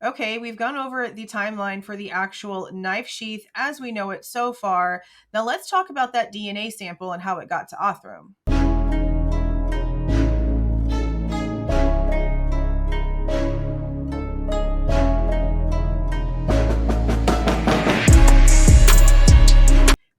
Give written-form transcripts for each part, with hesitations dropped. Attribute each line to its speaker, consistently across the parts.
Speaker 1: Okay, we've gone over the timeline for the actual knife sheath as we know it so far. Now let's talk about that DNA sample and how it got to Othram.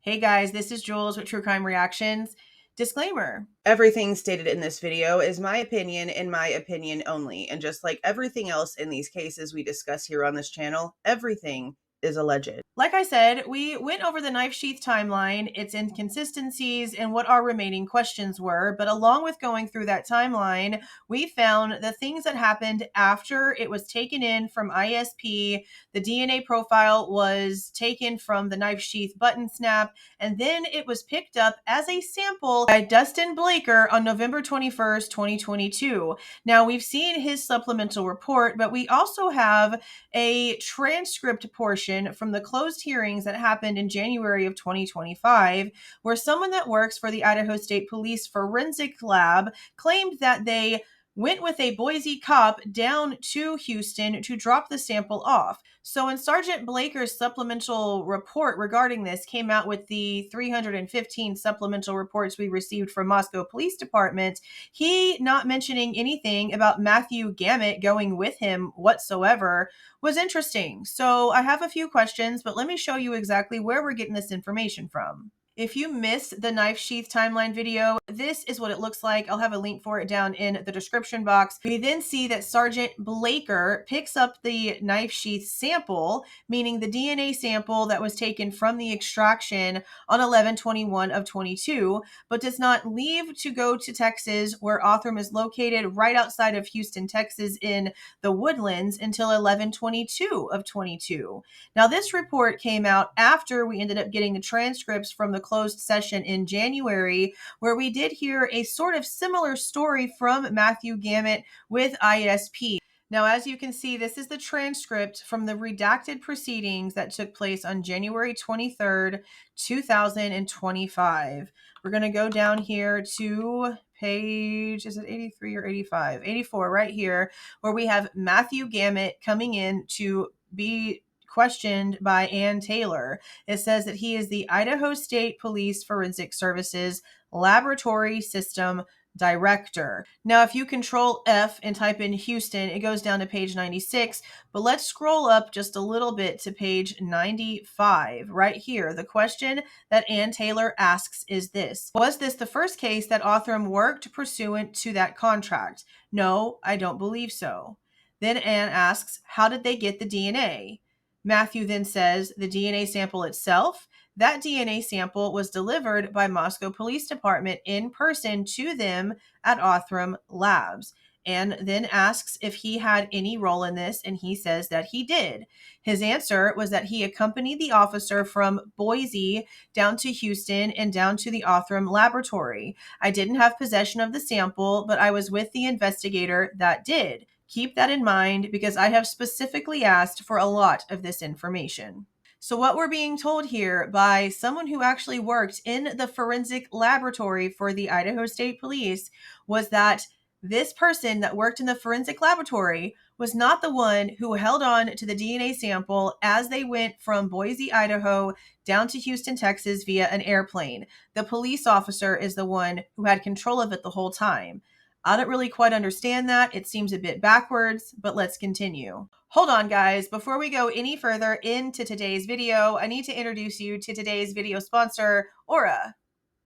Speaker 1: Hey guys, this is Jules with True Crime Reactions. Disclaimer. Everything stated in this video is my opinion and my opinion only. And just like everything else in these cases we discuss here on this channel, everything is alleged. Like I said, we went over the knife sheath timeline, its inconsistencies, and what our remaining questions were. But along with going through that timeline, we found the things that happened after it was taken in from ISP. The DNA profile was taken from the knife sheath button snap, and then it was picked up as a sample by Dustin Blaker on November 21st, 2022. Now, we've seen his supplemental report, but we also have a transcript portion from the closed hearings that happened in January of 2025, where someone that works for the Idaho State Police Forensic Lab claimed that they went with a Boise cop down to Houston to drop the sample off. So when Sergeant Blaker's supplemental report regarding this came out with the 315 supplemental reports we received from Moscow Police Department, he not mentioning anything about Matthew Gamet going with him whatsoever was interesting. So I have a few questions, but let me show you exactly where we're getting this information from. If you missed the knife sheath timeline video, this is what it looks like. I'll have a link for it down in the description box. We then see that Sergeant Blaker picks up the knife sheath sample, meaning the DNA sample that was taken from the extraction on 11/21 of 22, but does not leave to go to Texas, where Othram is located right outside of Houston, Texas in the Woodlands until 11/22 of 22. Now, this report came out after we ended up getting the transcripts from the closed session in January, where we did hear a sort of similar story from Matthew Gamet with ISP. Now, as you can see, this is the transcript from the redacted proceedings that took place on January 23rd, 2025. We're going to go down here to page, is it 83 or 85? 84 right here, where we have Matthew Gamet coming in to be questioned by Ann Taylor. It says that he is the Idaho State Police Forensic Services Laboratory System Director. Now, if you control F and type in Houston, it goes down to page 96, but let's scroll up just a little bit to page 95. Right here, the question that Ann Taylor asks is this: was this the first case that Othram worked pursuant to that contract? No, I don't believe so. Then Ann asks, how did they get the DNA? Matthew then says the DNA sample itself. That DNA sample was delivered by Moscow Police Department in person to them at Othram Labs, and then asks if he had any role in this, and he says that he did. His answer was that he accompanied the officer from Boise down to Houston and down to the Othram laboratory. I didn't have possession of the sample, but I was with the investigator that did. Keep that in mind because I have specifically asked for a lot of this information. So what we're being told here by someone who actually worked in the forensic laboratory for the Idaho State Police was that this person that worked in the forensic laboratory was not the one who held on to the DNA sample as they went from Boise, Idaho down to Houston, Texas via an airplane. The police officer is the one who had control of it the whole time. I don't really quite understand that. It seems a bit backwards, but let's continue. Hold on, guys. Before we go any further into today's video, I need to introduce you to today's video sponsor, Aura.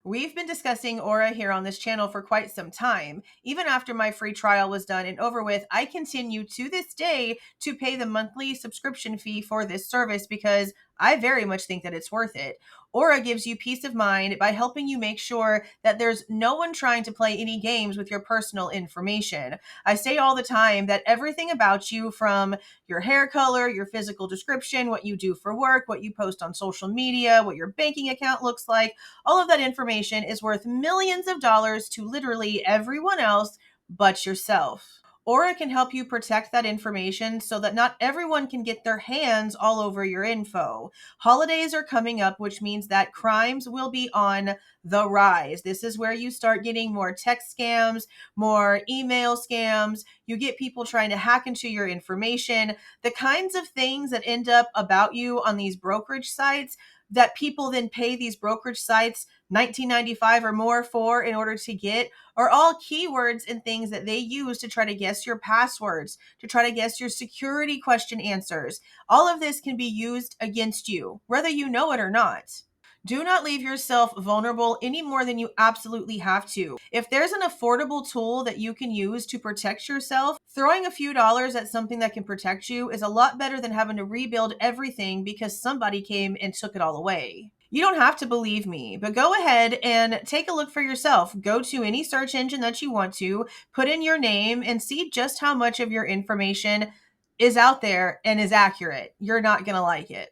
Speaker 1: We've been discussing Aura here on this channel for quite some time. Even after my free trial was done and over with, I continue to this day to pay the monthly subscription fee for this service because I very much think that it's worth it. Aura gives you peace of mind by helping you make sure that there's no one trying to play any games with your personal information. I say all the time that everything about you, from your hair color, your physical description, what you do for work, what you post on social media, what your banking account looks like, all of that information is worth millions of dollars to literally everyone else but yourself. Aura can help you protect that information so that not everyone can get their hands all over your info. Holidays are coming up, which means that crimes will be on the rise. This is where you start getting more text scams, more email scams. You get people trying to hack into your information, the kinds of things that end up about you on these brokerage sites that people then pay these brokerage sites $19.95 or more for in order to get are all keywords and things that they use to try to guess your passwords, to try to guess your security question answers. All of this can be used against you, whether you know it or not. Do not leave yourself vulnerable any more than you absolutely have to. If there's an affordable tool that you can use to protect yourself, throwing a few dollars at something that can protect you is a lot better than having to rebuild everything because somebody came and took it all away. You don't have to believe me, but go ahead and take a look for yourself. Go to any search engine that you want to, put in your name, and see just how much of your information is out there and is accurate. You're not going to like it.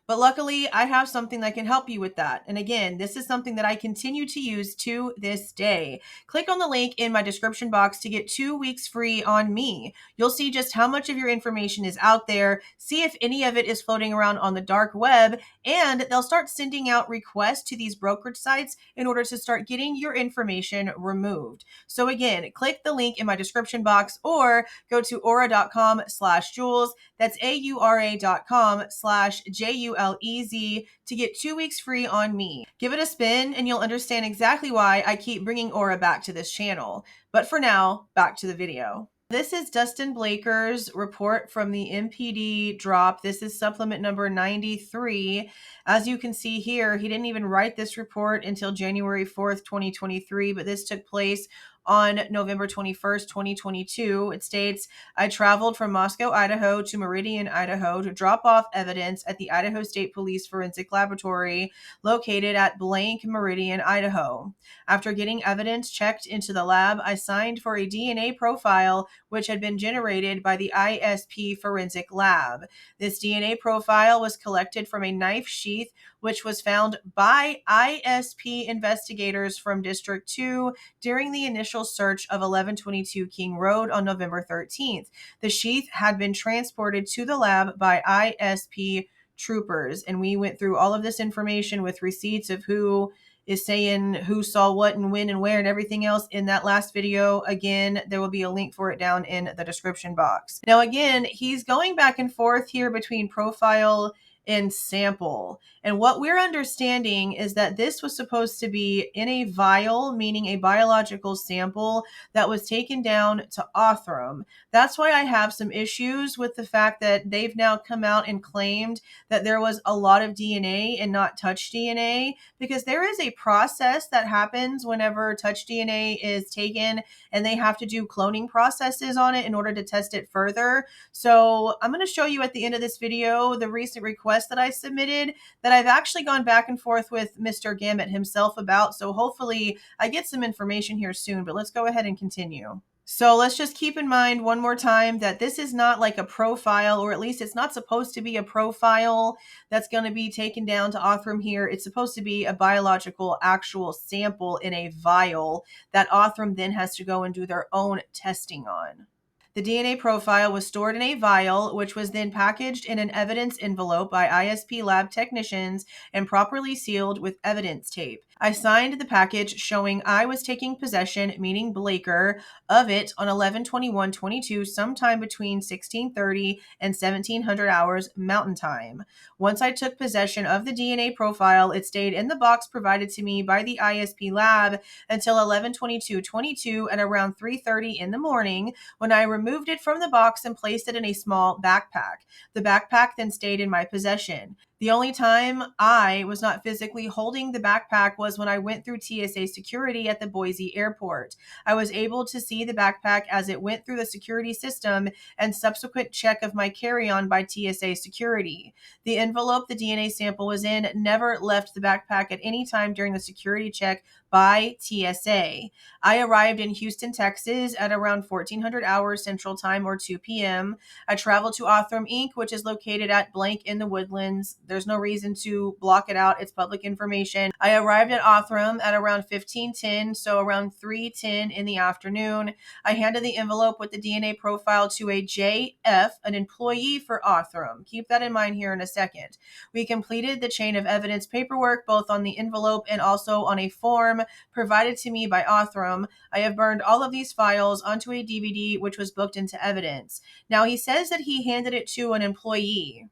Speaker 1: But luckily, I have something that can help you with that. And again, this is something that I continue to use to this day. Click on the link in my description box to get 2 weeks free on me. You'll see just how much of your information is out there, see if any of it is floating around on the dark web, and they'll start sending out requests to these brokerage sites in order to start getting your information removed. So again, click the link in my description box or go to aura.com/Jules. That's aura.com/JULEZ to get 2 weeks free on me. Give it a spin and you'll understand exactly why I keep bringing Aura back to this channel. But for now, back to the video. This is Dustin Blaker's report from the MPD drop. This is supplement number 93. As you can see here, he didn't even write this report until January 4th, 2023, but this took place on November 21st, 2022. It states, I traveled from Moscow, Idaho to Meridian, Idaho to drop off evidence at the Idaho State Police Forensic Laboratory located at blank Meridian, Idaho. After getting evidence checked into the lab, I signed for a DNA profile which had been generated by the ISP Forensic Lab. This DNA profile was collected from a knife sheath which was found by ISP investigators from District 2 during the initial search of 1122 King Road on November 13th. The sheath had been transported to the lab by ISP troopers, and we went through all of this information with receipts of who is saying who saw what and when and where and everything else in that last video. Again, there will be a link for it down in the description box. Now, again, he's going back and forth here between profile and sample. And what we're understanding is that this was supposed to be in a vial, meaning a biological sample that was taken down to Othram. That's why I have some issues with the fact that they've now come out and claimed that there was a lot of DNA and not touch DNA, because there is a process that happens whenever touch DNA is taken and they have to do cloning processes on it in order to test it further. So I'm going to show you at the end of this video the recent request that I submitted that I've actually gone back and forth with Mr. Gamut himself about. So hopefully I get some information here soon, but let's go ahead and continue. So let's just keep in mind one more time that this is not like a profile, or at least it's not supposed to be a profile that's going to be taken down to Othram here. It's supposed to be a biological actual sample in a vial that Othram then has to go and do their own testing on. The DNA profile was stored in a vial, which was then packaged in an evidence envelope by ISP lab technicians and properly sealed with evidence tape. I signed the package showing I was taking possession, meaning Blaker, of it on 11/21/22, sometime between 1630 and 1700 hours Mountain Time. Once I took possession of the DNA profile, it stayed in the box provided to me by the ISP lab until 11/22/22 at around 3:30 in the morning, when I removed it from the box and placed it in a small backpack. The backpack then stayed in my possession. The only time I was not physically holding the backpack was when I went through TSA security at the Boise airport. I was able to see the backpack as it went through the security system and subsequent check of my carry-on by TSA security. The envelope the DNA sample was in never left the backpack at any time during the security check by TSA. I arrived in Houston, Texas at around 1400 hours Central Time or 2 p.m. I traveled to Othram, Inc., which is located at blank in the Woodlands. There's no reason to block it out. It's public information. I arrived at Othram at around 1510, so around 3:10 in the afternoon. I handed the envelope with the DNA profile to a JF, an employee for Othram. Keep that in mind here in a second. We completed the chain of evidence paperwork both on the envelope and also on a form provided to me by Othram. I have burned all of these files onto a DVD, which was booked into evidence. Now, he says that he handed it to an employee.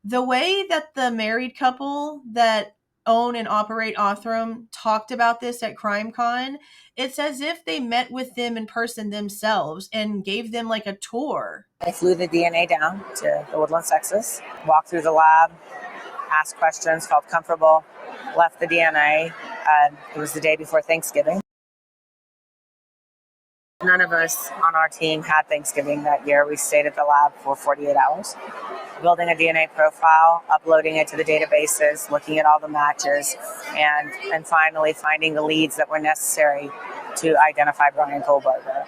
Speaker 1: The way that the married couple that own and operate Othram talked about this at CrimeCon, it's as if they met with them in person themselves and gave them like a tour.
Speaker 2: I flew the DNA down to the Woodlands, Texas, walked through the lab, asked questions, felt comfortable, left the DNA. It was the day before Thanksgiving. None of us on our team had Thanksgiving that year. We stayed at the lab for 48 hours, building a DNA profile, uploading it to the databases, looking at all the matches, and finally finding the leads that were necessary to identify Bryan Kohberger.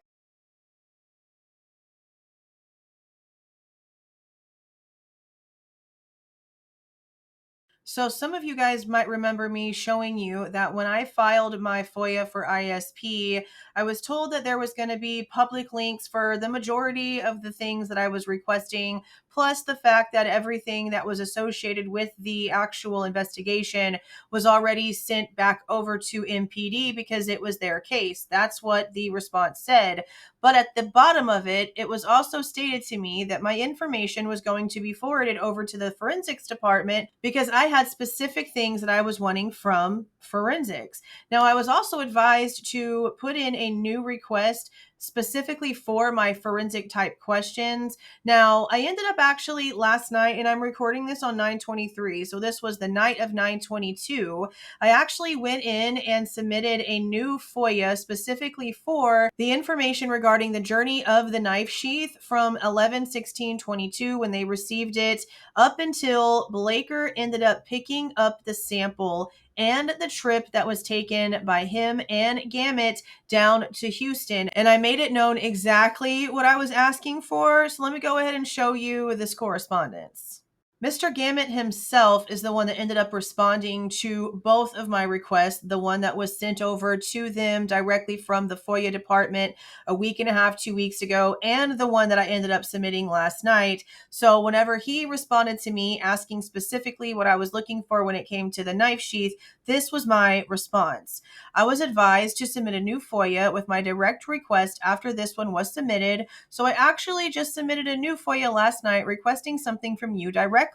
Speaker 1: So some of you guys might remember me showing you that when I filed my FOIA for ISP, I was told that there was going to be public links for the majority of the things that I was requesting, plus the fact that everything that was associated with the actual investigation was already sent back over to MPD because it was their case. That's what the response said. But at the bottom of it, it was also stated to me that my information was going to be forwarded over to the forensics department because I had specific things that I was wanting from forensics. Now, I was also advised to put in a new request specifically for my forensic type questions. Now, I ended up actually last night, and I'm recording this on 9/23, so this was the night of 9/22. I actually went in and submitted a new FOIA specifically for the information regarding the journey of the knife sheath from 11/16/22 when they received it up until Blaker ended up picking up the sample and the trip that was taken by him and Gamut down to Houston. And I made it known exactly what I was asking for. So let me go ahead and show you this correspondence. Mr. Gamut himself is the one that ended up responding to both of my requests, the one that was sent over to them directly from the FOIA department a week and a half, 2 weeks ago, and the one that I ended up submitting last night. So whenever he responded to me asking specifically what I was looking for when it came to the knife sheath, this was my response. I was advised to submit a new FOIA with my direct request after this one was submitted. So I actually just submitted a new FOIA last night requesting something from you directly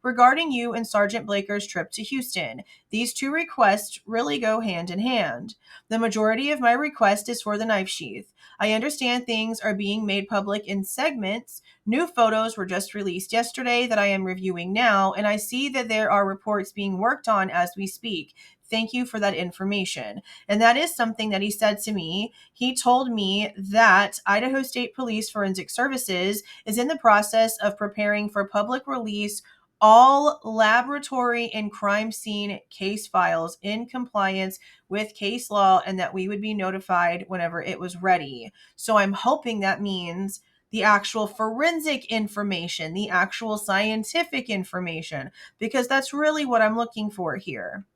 Speaker 1: regarding you and Sergeant Blaker's trip to Houston. These two requests really go hand in hand. The majority of my request is for the knife sheath. I understand things are being made public in segments. New photos were just released yesterday that I am reviewing now, and I see that there are reports being worked on as we speak. Thank you for that information. And that is something that he said to me. He told me that Idaho State Police Forensic Services is in the process of preparing for public release all laboratory and crime scene case files in compliance with case law, and that we would be notified whenever it was ready. So I'm hoping that means the actual forensic information, the actual scientific information, because that's really what I'm looking for here.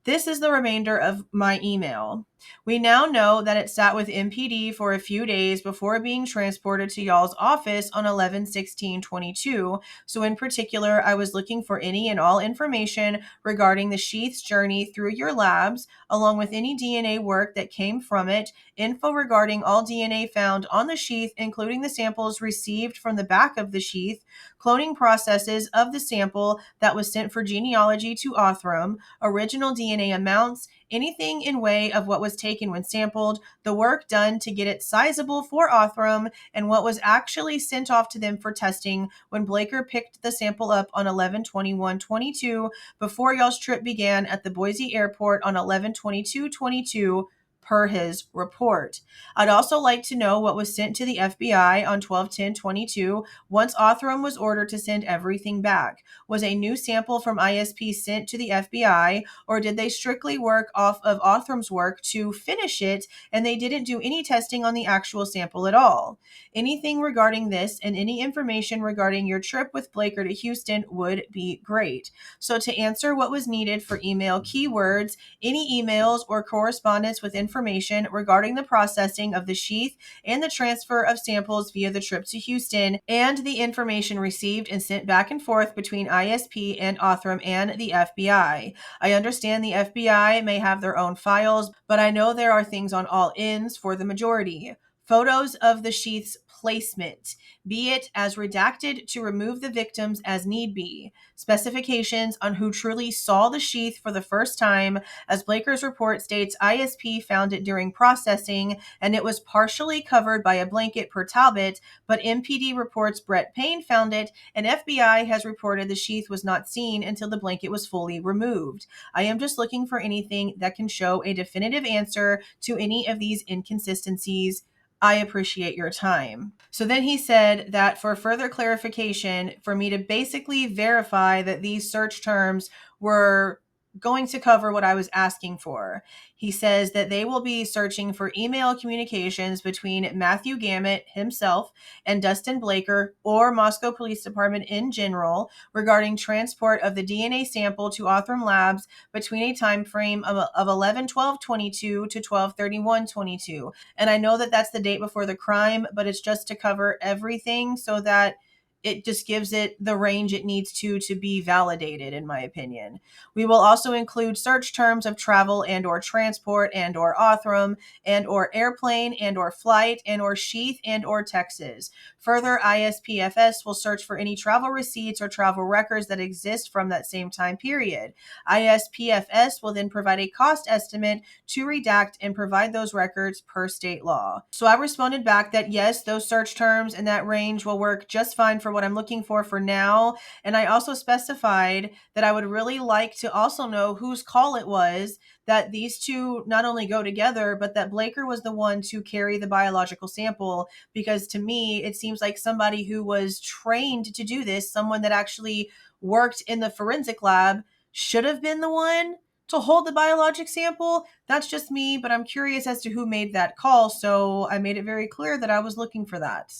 Speaker 1: This is the remainder of my email. We now know that it sat with MPD for a few days before being transported to y'all's office on 11/16/22. So in particular, I was looking for any and all information regarding the sheath's journey through your labs, along with any DNA work that came from it, info regarding all DNA found on the sheath, including the samples received from the back of the sheath, cloning processes of the sample that was sent for genealogy to Othram, original DNA amounts, anything in way of what was taken when sampled, the work done to get it sizable for Othram, and what was actually sent off to them for testing when Blaker picked the sample up on 11/21/22 before y'all's trip began at the Boise airport on 11/22/22. per his report. I'd also like to know what was sent to the FBI on 12/10/22 once Othram was ordered to send everything back. Was a new sample from ISP sent to the FBI, or did they strictly work off of Othram's work to finish it and they didn't do any testing on the actual sample at all? Anything regarding this and any information regarding your trip with Blaker to Houston would be great. So to answer what was needed for email keywords, any emails or correspondence with information regarding the processing of the Sheath and the transfer of samples via the trip to Houston, and the information received and sent back and forth between ISP and Othram and the FBI. I understand the FBI may have their own files, but I know there are things on all ends for the majority. Photos of the Sheath's placement, be it as redacted to remove the victims as need be. Specifications on who truly saw the Sheath for the first time, as Blaker's report states ISP found it during processing and it was partially covered by a blanket per Talbot, but MPD reports Brett Payne found it and FBI has reported the Sheath was not seen until the blanket was fully removed. I am just looking for anything that can show a definitive answer to any of these inconsistencies. I appreciate your time. So then he said that for further clarification, for me to basically verify that these search terms were going to cover what I was asking for. He says that they will be searching for email communications between Matthew Gamet himself and Dustin Blaker or Moscow Police Department in general regarding transport of the DNA sample to Othram Labs between a time frame of 11/12/22 to 12/31/22. And I know that that's the date before the crime, but it's just to cover everything so that it just gives it the range it needs to be validated, in my opinion. We will also include search terms of travel and or transport and or Othram and or airplane and or flight and or Sheath and or Texas. Further, ISPFS will search for any travel receipts or travel records that exist from that same time period. ISPFS will then provide a cost estimate to redact and provide those records per state law. So I responded back that yes, those search terms and that range will work just fine for what I'm looking for now. And I also specified that I would really like to also know whose call it was that these two not only go together, but that Blaker was the one to carry the biological sample, because to me, it seems like somebody who was trained to do this, someone that actually worked in the forensic lab, should have been the one to hold the biologic sample. That's just me, but I'm curious as to who made that call, so I made it very clear that I was looking for that.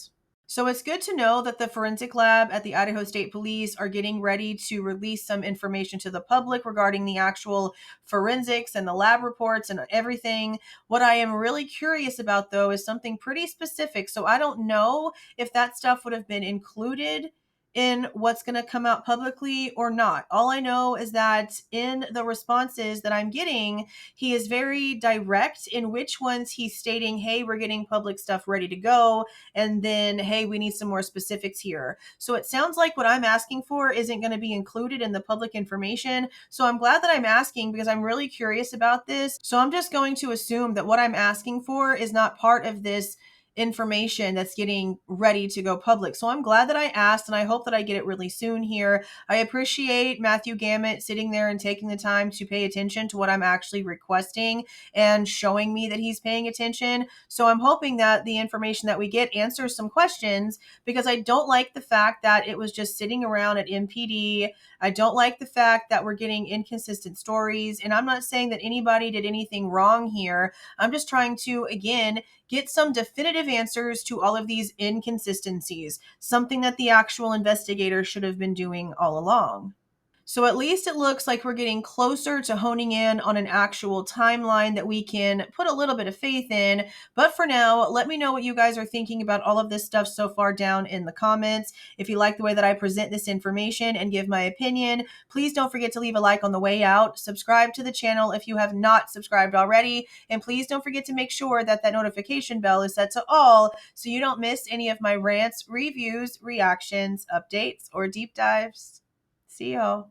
Speaker 1: So it's good to know that the forensic lab at the Idaho State Police are getting ready to release some information to the public regarding the actual forensics and the lab reports and everything. What I am really curious about, though, is something pretty specific. So I don't know if that stuff would have been included in what's going to come out publicly or not. All I know is that in the responses that I'm getting, he is very direct in which ones he's stating, hey, we're getting public stuff ready to go, and then, hey, we need some more specifics here. So it sounds like what I'm asking for isn't going to be included in the public information. So I'm glad that I'm asking because I'm really curious about this. So I'm just going to assume that what I'm asking for is not part of this information that's getting ready to go public. So I'm glad that I asked, and I hope that I get it really soon here. I appreciate Matthew Gamet sitting there and taking the time to pay attention to what I'm actually requesting and showing me that he's paying attention. So I'm hoping that the information that we get answers some questions, because I don't like the fact that it was just sitting around at MPD. I don't like the fact that we're getting inconsistent stories, and I'm not saying that anybody did anything wrong here. I'm just trying to, again, get some definitive answers to all of these inconsistencies, something that the actual investigator should have been doing all along. So at least it looks like we're getting closer to honing in on an actual timeline that we can put a little bit of faith in. But for now, let me know what you guys are thinking about all of this stuff so far down in the comments. If you like the way that I present this information and give my opinion, please don't forget to leave a like on the way out. Subscribe to the channel if you have not subscribed already. And please don't forget to make sure that that notification bell is set to all so you don't miss any of my rants, reviews, reactions, updates, or deep dives. See y'all.